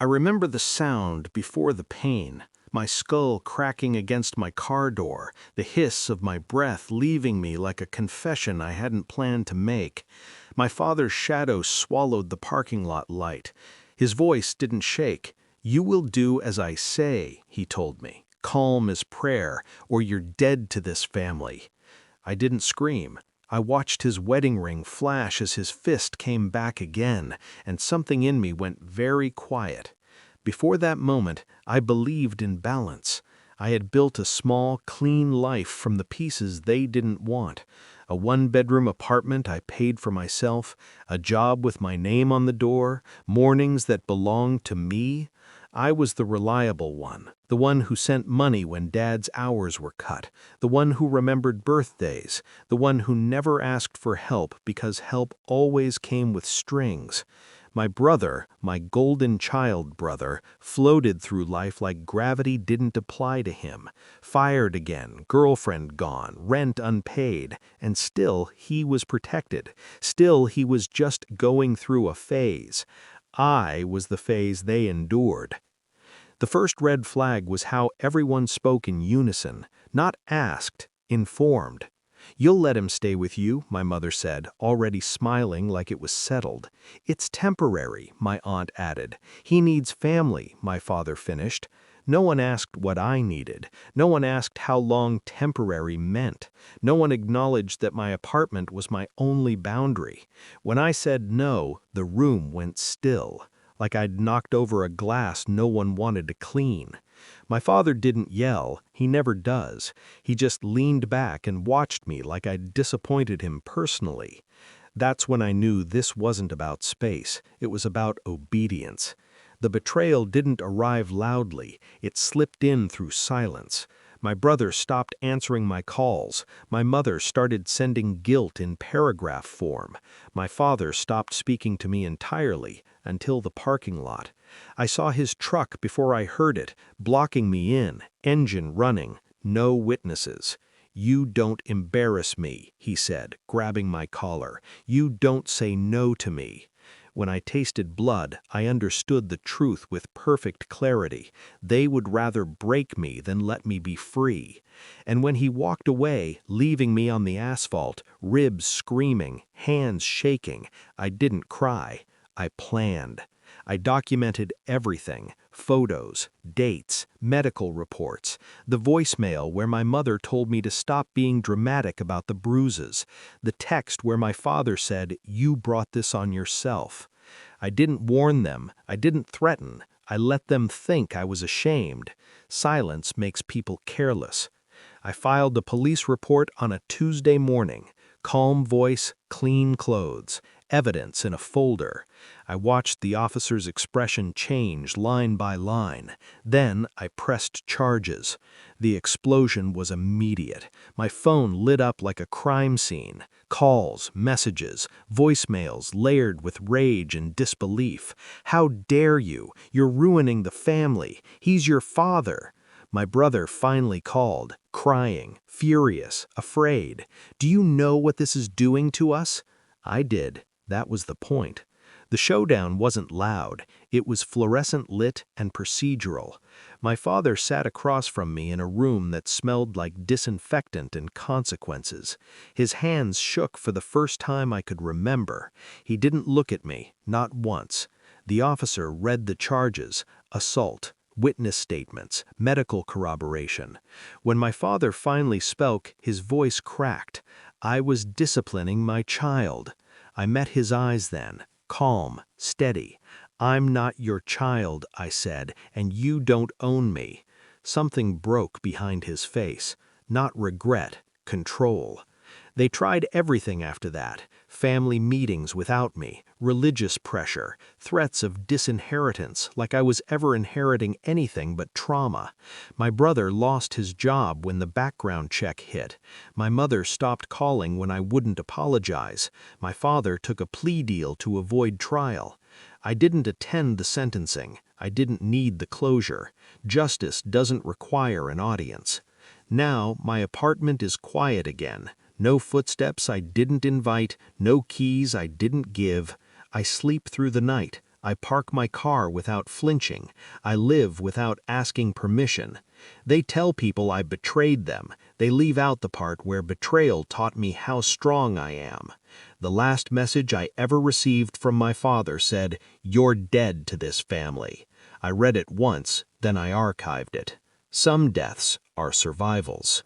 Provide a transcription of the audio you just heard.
I remember the sound before the pain, my skull cracking against my car door, the hiss of my breath leaving me like a confession I hadn't planned to make. My father's shadow swallowed the parking lot light. His voice didn't shake. "You will do as I say," he told me, calm as prayer, "or you're dead to this family." I didn't scream. I watched his wedding ring flash as his fist came back again, and something in me went very quiet. Before that moment, I believed in balance. I had built a small, clean life from the pieces they didn't want. A one-bedroom apartment I paid for myself, a job with my name on the door, mornings that belonged to me. I was the reliable one, the one who sent money when Dad's hours were cut, the one who remembered birthdays, the one who never asked for help because help always came with strings. My brother, my golden child brother, floated through life like gravity didn't apply to him. Fired again, girlfriend gone, rent unpaid, and still he was protected. Still he was just going through a phase. I was the phase they endured. The first red flag was how everyone spoke in unison, not asked, informed. "You'll let him stay with you," my mother said, already smiling like it was settled. "It's temporary," my aunt added. "He needs family," my father finished. No one asked what I needed. No one asked how long temporary meant. No one acknowledged that my apartment was my only boundary. When I said no, the room went still, like I'd knocked over a glass no one wanted to clean. My father didn't yell, he never does. He just leaned back and watched me like I'd disappointed him personally. That's when I knew this wasn't about space, it was about obedience. The betrayal didn't arrive loudly, it slipped in through silence. My brother stopped answering my calls. My mother started sending guilt in paragraph form. My father stopped speaking to me entirely, until the parking lot. I saw his truck before I heard it, blocking me in, engine running, no witnesses. "You don't embarrass me," he said, grabbing my collar. "You don't say no to me." When I tasted blood, I understood the truth with perfect clarity. They would rather break me than let me be free. And when he walked away, leaving me on the asphalt, ribs screaming, hands shaking, I didn't cry. I planned. I documented everything: photos, dates, medical reports, the voicemail where my mother told me to stop being dramatic about the bruises, the text where my father said, "You brought this on yourself." I didn't warn them, I didn't threaten, I let them think I was ashamed. Silence makes people careless. I filed a police report on a Tuesday morning. Calm voice, clean clothes, evidence in a folder. I watched the officer's expression change line by line. Then I pressed charges. The explosion was immediate. My phone lit up like a crime scene. Calls, messages, voicemails layered with rage and disbelief. "How dare you? You're ruining the family. He's your father." My brother finally called, crying, furious, afraid. "Do you know what this is doing to us?" I did. That was the point. The showdown wasn't loud. It was fluorescent lit and procedural. My father sat across from me in a room that smelled like disinfectant and consequences. His hands shook for the first time I could remember. He didn't look at me, not once. The officer read the charges: assault, witness statements, medical corroboration. When my father finally spoke, his voice cracked. I was disciplining my child. I met his eyes then, calm, steady. "I'm not your child," I said, "and you don't own me." Something broke behind his face. Not regret, control. They tried everything after that: family meetings without me, religious pressure, threats of disinheritance, like I was ever inheriting anything but trauma. My brother lost his job when the background check hit. My mother stopped calling when I wouldn't apologize. My father took a plea deal to avoid trial. I didn't attend the sentencing. I didn't need the closure. Justice doesn't require an audience. Now my apartment is quiet again. No footsteps I didn't invite, no keys I didn't give. I sleep through the night. I park my car without flinching. I live without asking permission. They tell people I betrayed them. They leave out the part where betrayal taught me how strong I am. The last message I ever received from my father said, "You're dead to this family." I read it once, then I archived it. Some deaths are survivals.